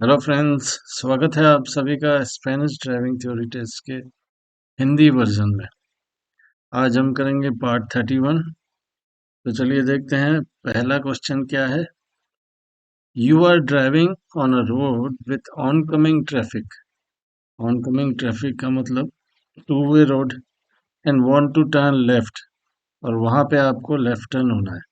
Hello friends, स्वागत है आप सभी का स्पेनिश ड्राइविंग थ्योरी टेस्ट के हिंदी वर्जन में। आज हम करेंगे पार्ट 31। तो चलिए देखते हैं पहला क्वेश्चन क्या है। You are driving on a road with oncoming traffic. Oncoming traffic का मतलब two way road and want to turn left, और वहां पे आपको लेफ्ट टर्न होना है।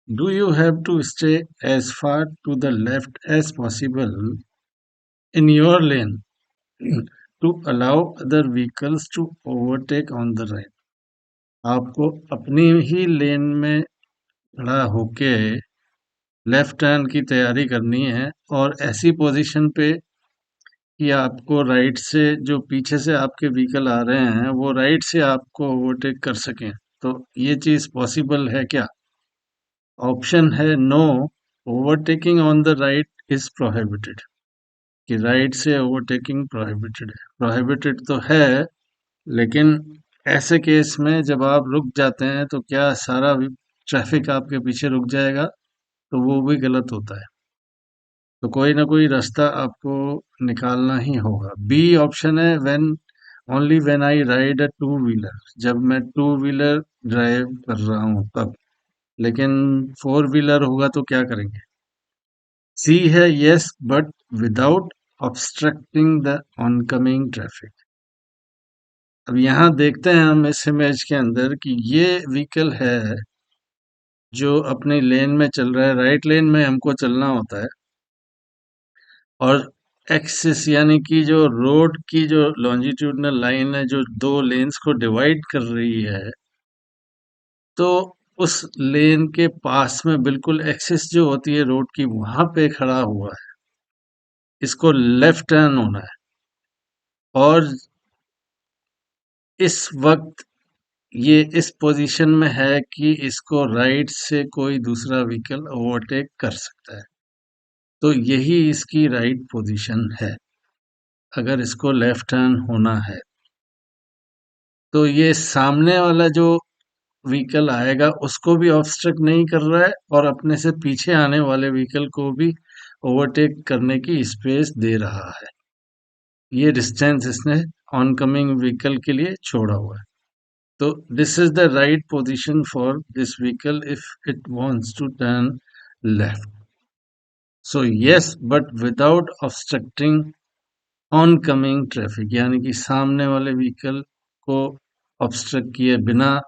Do you have to stay as far to the left as possible in your lane to allow other vehicles to overtake on the right। आपको अपनी ही लेन में खड़ा होके लेफ्ट टर्न की तैयारी करनी है, और ऐसी पोजीशन पे कि आपको राइट से, जो पीछे से आपके व्हीकल आ रहे हैं वो राइट से आपको ओवरटेक कर सकें। तो ये चीज पॉसिबल है क्या? ऑप्शन है no, overtaking on the right is prohibited. कि राइट से ओवरटेकिंग प्रोहिबिटेड है। प्रोहिबिटेड तो है, लेकिन ऐसे केस में जब आप रुक जाते हैं तो क्या सारा ट्रैफिक आपके पीछे रुक जाएगा? तो वो भी गलत होता है। तो कोई ना कोई रास्ता आपको निकालना ही होगा। बी ऑप्शन है when, only when I ride a two wheeler. जब मैं टू व्हीलर ड्राइव कर रहा हूँ तब। लेकिन फोर व्हीलर होगा तो क्या करेंगे? सी है yes but without obstructing the oncoming traffic. अब यहाँ देखते हैं हम इस इमेज के अंदर कि ये व्हीकल है जो अपनी लेन में चल रहा है। राइट लेन में हमको चलना होता है, और एक्सिस यानी कि जो रोड की जो लॉन्जिट्यूडनल लाइन है जो दो लेन्स को डिवाइड कर रही है, तो उस लेन के पास में बिल्कुल एक्सिस जो होती है रोड की, वहां पे खड़ा हुआ है। इसको लेफ्ट टर्न होना है, और इस वक्त ये इस पोजीशन में है कि इसको राइट से कोई दूसरा व्हीकल ओवरटेक कर सकता है। तो यही इसकी राइट पोजीशन है अगर इसको लेफ्ट टर्न होना है। तो ये सामने वाला जो व्हीकल आएगा उसको भी ऑब्स्ट्रक्ट नहीं कर रहा है, और अपने से पीछे आने वाले व्हीकल को भी ओवरटेक करने की स्पेस दे रहा है। ये डिस्टेंस इसने ऑनकमिंग व्हीकल के लिए छोड़ा हुआ है। तो this is the right position for this vehicle if it wants to turn left. So yes but without obstructing oncoming traffic, यानी कि सामने वाले व्हीकल को ऑब्स्ट्रक्ट किए बिना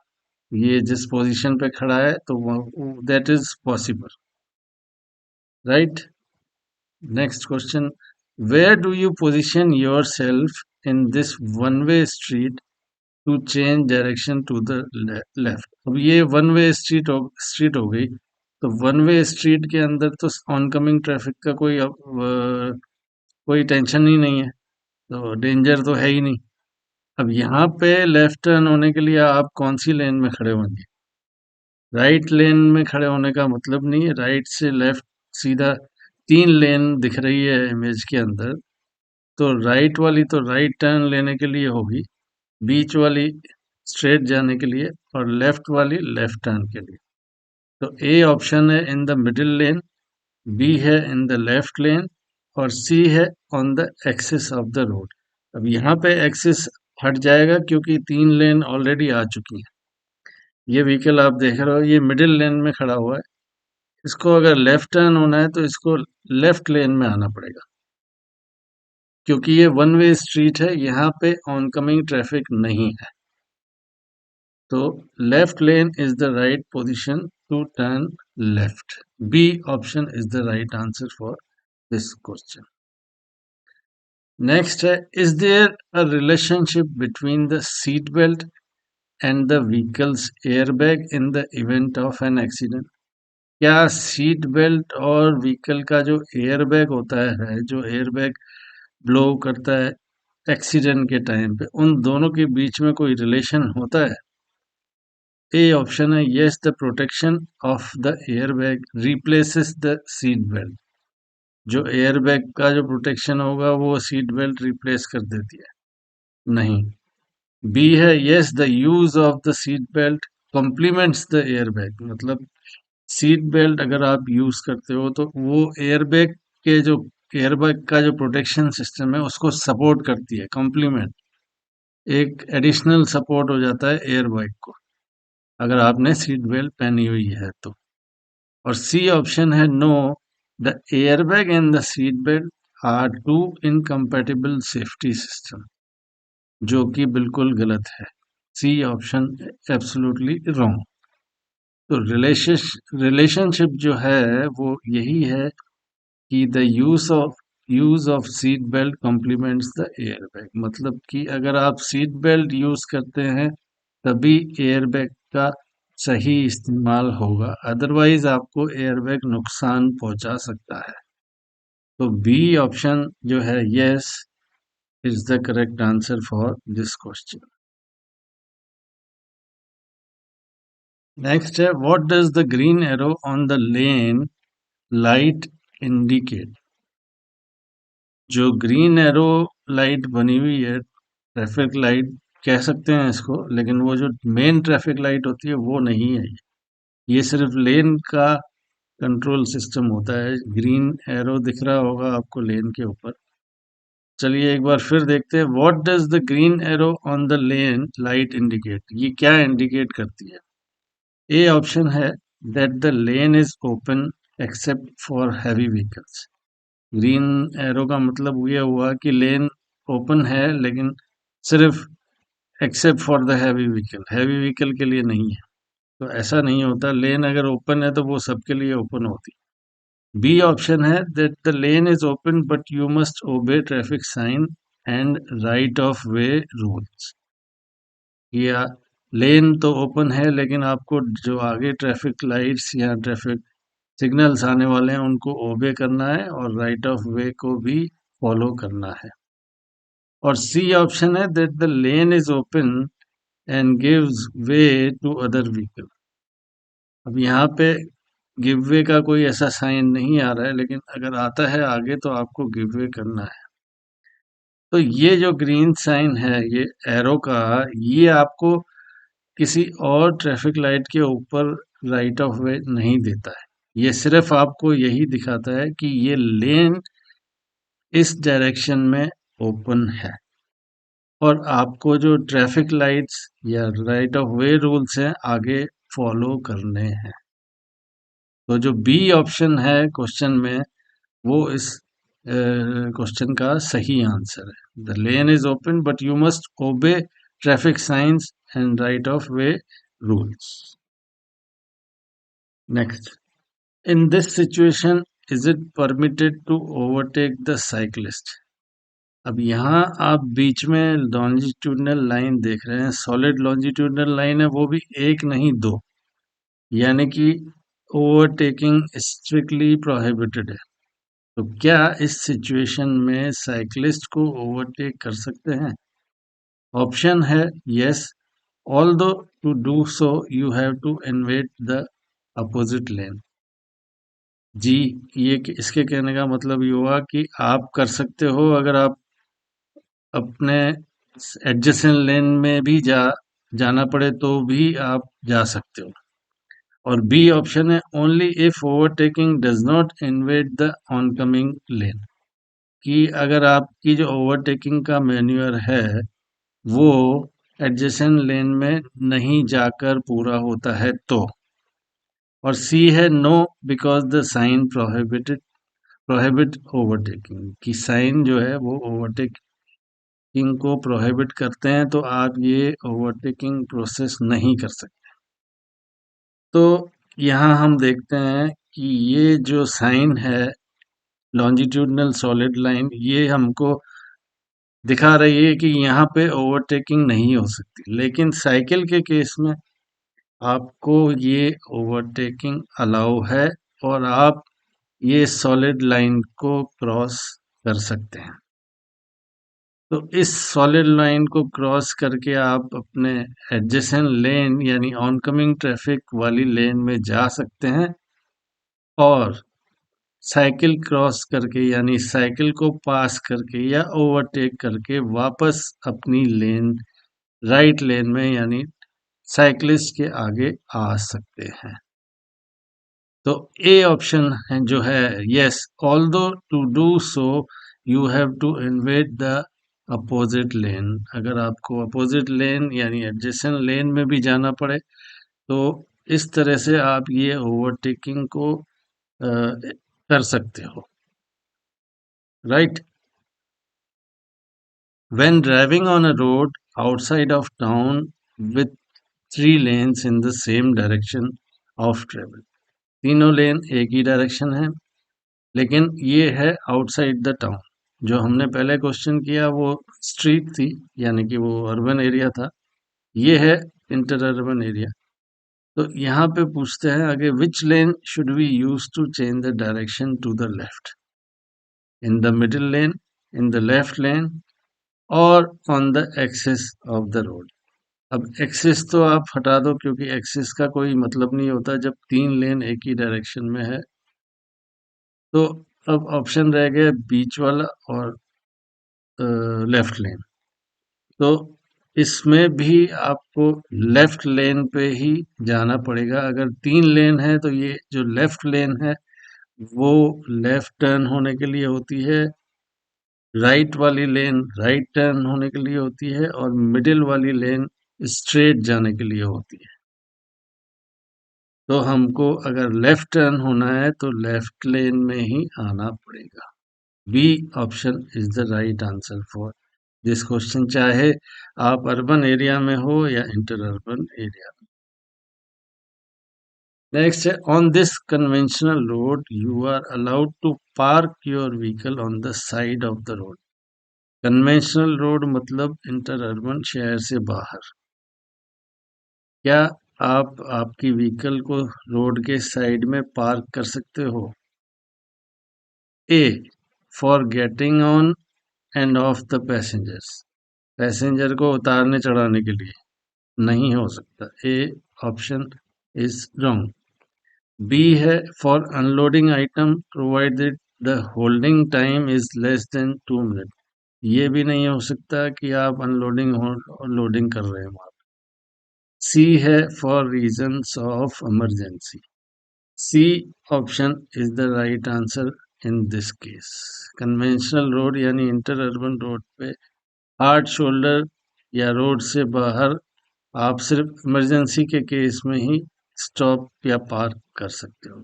ये जिस पोजीशन पे खड़ा है, तो that is possible, right. Next question, where do you position yourself in this one way street to change direction to the left. अब ये वन वे स्ट्रीट हो गई। तो वन वे स्ट्रीट के अंदर तो ऑनकमिंग ट्रैफिक का कोई टेंशन ही नहीं है, तो डेंजर तो है ही नहीं। अब यहाँ पे लेफ्ट टर्न होने के लिए आप कौन सी लेन में खड़े होंगे? राइट लेन में खड़े होने का मतलब नहीं है राइट से लेफ्ट सीधा तीन लेन दिख रही है इमेज के अंदर। तो राइट वाली तो राइट टर्न लेने के लिए होगी, बीच वाली स्ट्रेट जाने के लिए, और लेफ्ट वाली लेफ्ट टर्न के लिए। तो ए ऑप्शन है in the middle lane, B है इन द लेफ्ट लेन, और सी है on the axis of the road. अब यहाँ पे एक्सिस हट जाएगा क्योंकि तीन लेन ऑलरेडी आ चुकी है। ये व्हीकल आप देख रहे हो ये मिडिल लेन में खड़ा हुआ है। इसको अगर लेफ्ट टर्न होना है तो इसको लेफ्ट लेन में आना पड़ेगा, क्योंकि ये वन वे स्ट्रीट है, यहाँ पे ऑनकमिंग ट्रैफिक नहीं है। तो left lane is the right position to turn left. B option is the right answer for this question. Next है, is there a relationship between the seat belt and the vehicle's airbag in the event of an accident. क्या seat belt और vehicle का जो airbag होता है, जो airbag blow करता है एक्सीडेंट के टाइम पे, उन दोनों के बीच में कोई रिलेशन होता है? ए ऑप्शन है yes, the protection of the airbag replaces the seat belt. जो एयरबैग का जो प्रोटेक्शन होगा वो सीट बेल्ट रिप्लेस कर देती है? नहीं। बी है yes, the use of the seat belt compliments the airbag. मतलब सीट बेल्ट अगर आप यूज करते हो तो वो एयरबैग के जो एयरबैग का जो प्रोटेक्शन सिस्टम है उसको सपोर्ट करती है, कॉम्प्लीमेंट, एक एडिशनल सपोर्ट हो जाता है एयरबैग को, अगर आपने सीट बेल्ट पहनी हुई है तो। और सी ऑप्शन है no, the airbag and the seat belt are two incompatible safety system, जो कि बिल्कुल गलत है। C option absolutely wrong. तो रिलेशनशिप जो है वो यही है कि the use of seat belt compliments the airbag, मतलब कि अगर आप सीट बेल्ट यूज करते हैं तभी एयरबैग का सही इस्तेमाल होगा, अदरवाइज आपको एयरबैग नुकसान पहुंचा सकता है। तो बी ऑप्शन जो है yes is the correct answer for this question. Next है, what does the green arrow on the lane light indicate. जो ग्रीन एरो लाइट बनी हुई है, ट्रैफिक लाइट कह सकते हैं इसको, लेकिन वो जो मेन ट्रैफिक लाइट होती है वो नहीं है। ये सिर्फ लेन का कंट्रोल सिस्टम होता है। ग्रीन एरो दिख रहा होगा आपको लेन के ऊपर। चलिए एक बार फिर देखते हैं, what does the green arrow on the lane light indicate, ये क्या इंडिकेट करती है। ए ऑप्शन है that the lane is open except for heavy vehicles. Green arrow का मतलब ये हुआ कि लेन ओपन है लेकिन सिर्फ except for the heavy vehicle, heavy vehicle के लिए नहीं है। तो ऐसा नहीं होता, लेन अगर ओपन है तो वो सबके लिए ओपन होती। बी ऑप्शन है that the lane is open but you must obey traffic sign and right of way rules. या लेन तो ओपन है लेकिन आपको जो आगे ट्रैफिक लाइट्स या ट्रैफिक सिग्नल्स आने वाले हैं उनको ओबे करना है और राइट ऑफ वे को भी फॉलो करना है। और सी ऑप्शन है that the lane is open and gives way to other vehicle. अब यहाँ पे गिव वे का कोई ऐसा साइन नहीं आ रहा है, लेकिन अगर आता है आगे तो आपको गिव वे करना है। तो ये जो ग्रीन साइन है ये एरो का, ये आपको किसी और ट्रैफिक लाइट के ऊपर राइट ऑफ वे नहीं देता है। ये सिर्फ आपको यही दिखाता है कि ये लेन इस डायरेक्शन में ओपन है और आपको जो ट्रैफिक लाइट्स या राइट ऑफ वे रूल्स हैं आगे फॉलो करने हैं। तो जो बी ऑप्शन है क्वेश्चन में वो इस क्वेश्चन का सही आंसर है। The lane is open but you must obey traffic signs and right of way rules. Next, in this situation is it permitted to overtake the cyclist. अब यहाँ आप बीच में लॉन्जिट्यूडनल लाइन देख रहे हैं, सॉलिड लॉन्जिट्यूडनल लाइन है, वो भी एक नहीं दो, यानी कि ओवरटेकिंग स्ट्रिक्टली प्रोहिबिटेड है। तो क्या इस सिचुएशन में साइकिलिस्ट को ओवरटेक कर सकते हैं? ऑप्शन है yes, although to do so you have to invade the opposite lane. जी, ये इसके कहने का मतलब ये हुआ कि आप कर सकते हो, अगर आप अपने एडजेसेंट लेन में भी जाना पड़े तो भी आप जा सकते हो। और बी ऑप्शन है only if overtaking does not invade the oncoming lane, कि अगर आपकी जो ओवरटेकिंग का मैन्यूअर है वो एडजेसेंट लेन में नहीं जाकर पूरा होता है तो। और सी है no, because the sign prohibit overtaking, की साइन जो है वो ओवरटेकिंग को प्रोहिबिट करते हैं, तो आप ये ओवरटेकिंग प्रोसेस नहीं कर सकते। तो यहाँ हम देखते हैं कि ये जो साइन है लॉन्जिट्यूडनल सॉलिड लाइन, ये हमको दिखा रही है कि यहाँ पे ओवरटेकिंग नहीं हो सकती, लेकिन साइकिल के केस में आपको ये ओवरटेकिंग अलाउ है और आप ये सॉलिड लाइन को क्रॉस कर सकते हैं। तो इस सॉलिड लाइन को क्रॉस करके आप अपने एडजेसेंट लेन यानी ऑनकमिंग ट्रैफिक वाली लेन में जा सकते हैं और साइकिल क्रॉस करके यानी साइकिल को पास करके या ओवरटेक करके वापस अपनी लेन, राइट लेन में यानी साइकिलिस्ट के आगे आ सकते हैं। तो ए ऑप्शन है जो है yes, although to do so you have to invade the opposite lane. अगर आपको अपोजिट लेन यानी एडजेसेंट लेन में भी जाना पड़े तो इस तरह से आप ये ओवरटेकिंग को कर सकते हो, right. When driving on a road outside of town with three lanes in the same direction of travel, तीनों लेन एक ही डायरेक्शन है, लेकिन ये है आउटसाइड द टाउन। जो हमने पहले क्वेश्चन किया वो स्ट्रीट थी, यानी कि वो अर्बन एरिया था। ये है इंटर अर्बन एरिया। तो यहाँ पे पूछते हैं आगे, which lane should we use to change the direction to the left, in the middle lane, in the left lane और on the axis of the road. अब एक्सिस तो आप हटा दो, क्योंकि एक्सिस का कोई मतलब नहीं होता जब तीन लेन एक ही डायरेक्शन में है। तो अब ऑप्शन रह गया बीच वाला और लेफ्ट लेन। तो इसमें भी आपको लेफ्ट लेन पे ही जाना पड़ेगा। अगर तीन लेन है तो ये जो लेफ्ट लेन है वो लेफ्ट टर्न होने के लिए होती है, राइट वाली लेन राइट टर्न होने के लिए होती है और मिडिल वाली लेन स्ट्रेट जाने के लिए होती है। तो हमको अगर लेफ्ट टर्न होना है तो लेफ्ट लेन में ही आना पड़ेगा। B option is the right answer for this question, चाहे आप अर्बन एरिया में हो या इंटर अर्बन एरिया में। नेक्स्ट है, on this conventional road you are allowed to park your vehicle on the side of the road. Conventional road मतलब inter urban, शहर से बाहर। क्या आप आपकी व्हीकल को रोड के साइड में पार्क कर सकते हो? A, for getting on and off the passengers, passenger को उतारने चढ़ाने के लिए नहीं हो सकता। A option is wrong. B है, for unloading item provided the holding time is less than 2 minute. ये भी नहीं हो सकता कि आप अनलोडिंग और लोडिंग कर रहे हो। सी है, for reasons of emergency. C option is the right answer in this case. Conventional road यानी इंटर अर्बन रोड पे हार्ड शोल्डर या रोड से बाहर आप सिर्फ इमरजेंसी के केस में ही स्टॉप या पार्क कर सकते हो।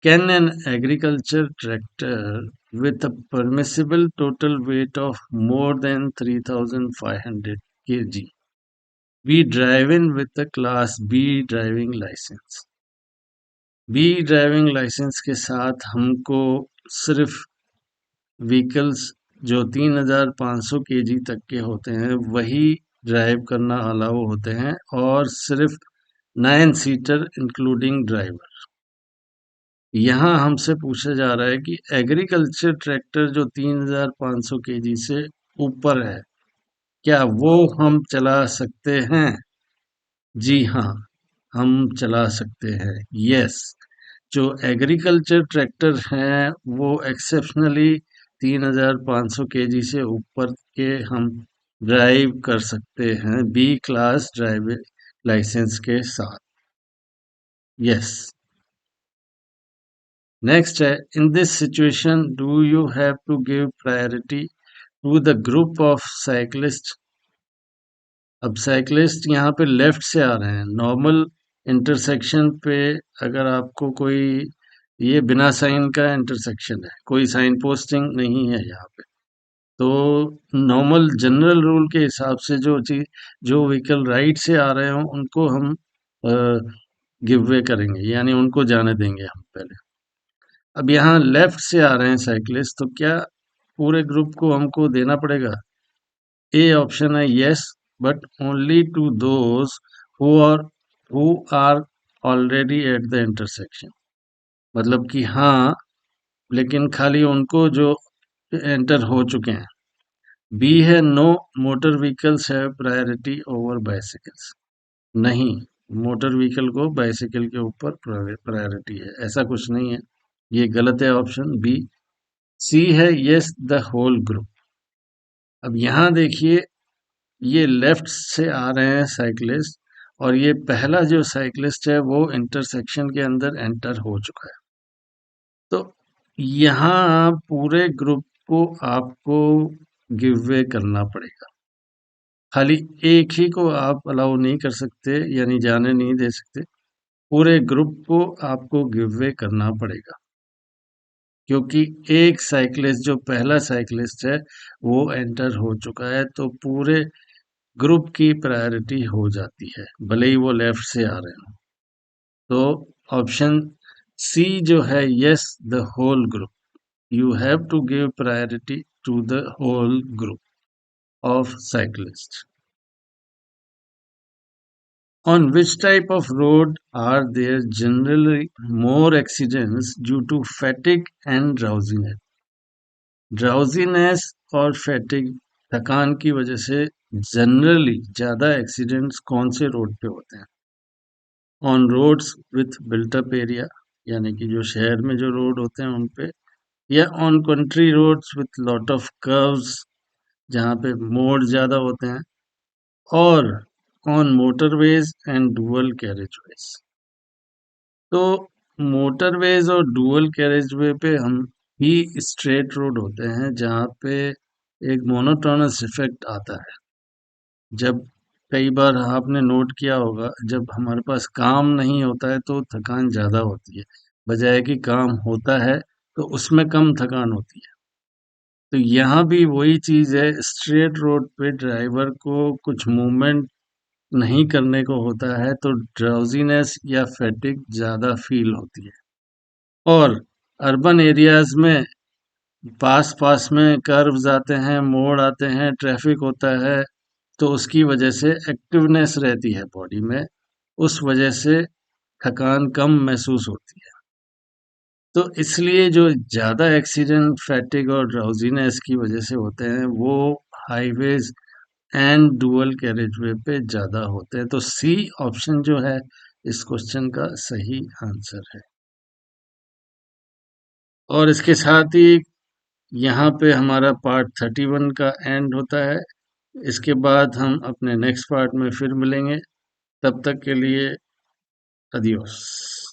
Can an agriculture tractor with a permissible total weight of more than 3,500 kg be driven with a class B driving license? B driving licence के साथ हमको सिर्फ व्हीकल्स जो 3,500 केजी तक के होते हैं वही ड्राइव करना अलाउ होते हैं, और सिर्फ 9 सीटर इंक्लूडिंग ड्राइवर। यहाँ हमसे पूछा जा रहा है कि एग्रीकल्चर ट्रैक्टर जो 3,500 केजी से ऊपर है, क्या वो हम चला सकते हैं? जी हाँ, हम चला सकते हैं। यस, जो एग्रीकल्चर ट्रैक्टर हैं वो एक्सेप्शनली 3,500 केजी से ऊपर के हम ड्राइव कर सकते हैं बी क्लास ड्राइविंग लाइसेंस के साथ। यस। नेक्स्ट है, in this situation do you have to give priority to the group of cyclist. अब साइकिलिस्ट यहाँ पे लेफ्ट से आ रहे हैं, नॉर्मल इंटरसेक्शन पे अगर आपको कोई, ये बिना साइन का इंटरसेक्शन है, कोई साइन पोस्टिंग नहीं है यहाँ पे, तो नॉर्मल जनरल रूल के हिसाब से जो व्हीकल राइट से आ रहे हो उनको हम गिव वे करेंगे, यानी उनको जाने देंगे हम पहले। अब यहाँ लेफ्ट से आ रहे हैं साइकिलिस्ट, तो क्या पूरे ग्रुप को हमको देना पड़ेगा? ए ऑप्शन है yes, but only to those who are already at the intersection. मतलब कि हाँ, लेकिन खाली उनको जो एंटर हो चुके हैं। बी है, no motor vehicles have priority over bicycles. नहीं, मोटर व्हीकल को बाइसिकल के ऊपर प्रायोरिटी है, ऐसा कुछ नहीं है। ये गलत है ऑप्शन बी। सी है यस, द होल ग्रुप। अब यहाँ देखिए, ये लेफ्ट से आ रहे हैं साइकिलिस्ट और ये पहला जो साइक्लिस्ट है वो इंटरसेक्शन के अंदर एंटर हो चुका है। तो यहाँ पूरे ग्रुप को आपको गिव वे करना पड़ेगा। खाली एक ही को आप अलाउ नहीं कर सकते, यानी जाने नहीं दे सकते। पूरे ग्रुप को आपको गिव वे करना पड़ेगा, क्योंकि एक साइक्लिस्ट, जो पहला साइक्लिस्ट है, वो एंटर हो चुका है, तो पूरे ग्रुप की प्रायोरिटी हो जाती है, भले ही वो लेफ्ट से आ रहे हो। तो ऑप्शन सी जो है, yes, the whole group, you have to give priority to the whole group of cyclists. On which type of road are there generally more accidents due to fatigue and drowsiness? Drowsiness और fatigue, थकान की वजह से generally ज्यादा accidents कौन से road पे होते हैं? On roads with built up area, यानी कि जो शहर में जो रोड होते हैं उन पे, या on country roads with lot of curves, जहाँ पे मोड़ ज्यादा होते हैं, और on motorways and dual carriageways. तो मोटरवेज और डुअल कैरेजवे पे हम ही स्ट्रेट रोड होते हैं, जहाँ पे एक मोनोटोनस इफेक्ट आता है। जब कई बार आपने नोट किया होगा, जब हमारे पास काम नहीं होता है तो थकान ज्यादा होती है, बजाय कि काम होता है तो उसमें कम थकान होती है। तो यहाँ भी वही चीज है, स्ट्रेट रोड पे ड्राइवर को कुछ मूवमेंट नहीं करने को होता है, तो ड्राउजीनेस या फैटिग ज्यादा फील होती है। और अर्बन एरियाज में पास पास में कर्व्स आते हैं, मोड़ आते हैं, ट्रैफिक होता है, तो उसकी वजह से एक्टिवनेस रहती है बॉडी में, उस वजह से थकान कम महसूस होती है। तो इसलिए जो ज्यादा एक्सीडेंट फैटिग और ड्राउजीनेस की वजह से होते हैं, वो हाईवेज एंड डुअल कैरेजवे पे ज्यादा होते हैं। तो सी ऑप्शन जो है इस क्वेश्चन का सही आंसर है। और इसके साथ ही यहाँ पे हमारा पार्ट 31 का एंड होता है। इसके बाद हम अपने नेक्स्ट पार्ट में फिर मिलेंगे। तब तक के लिए अदियोस।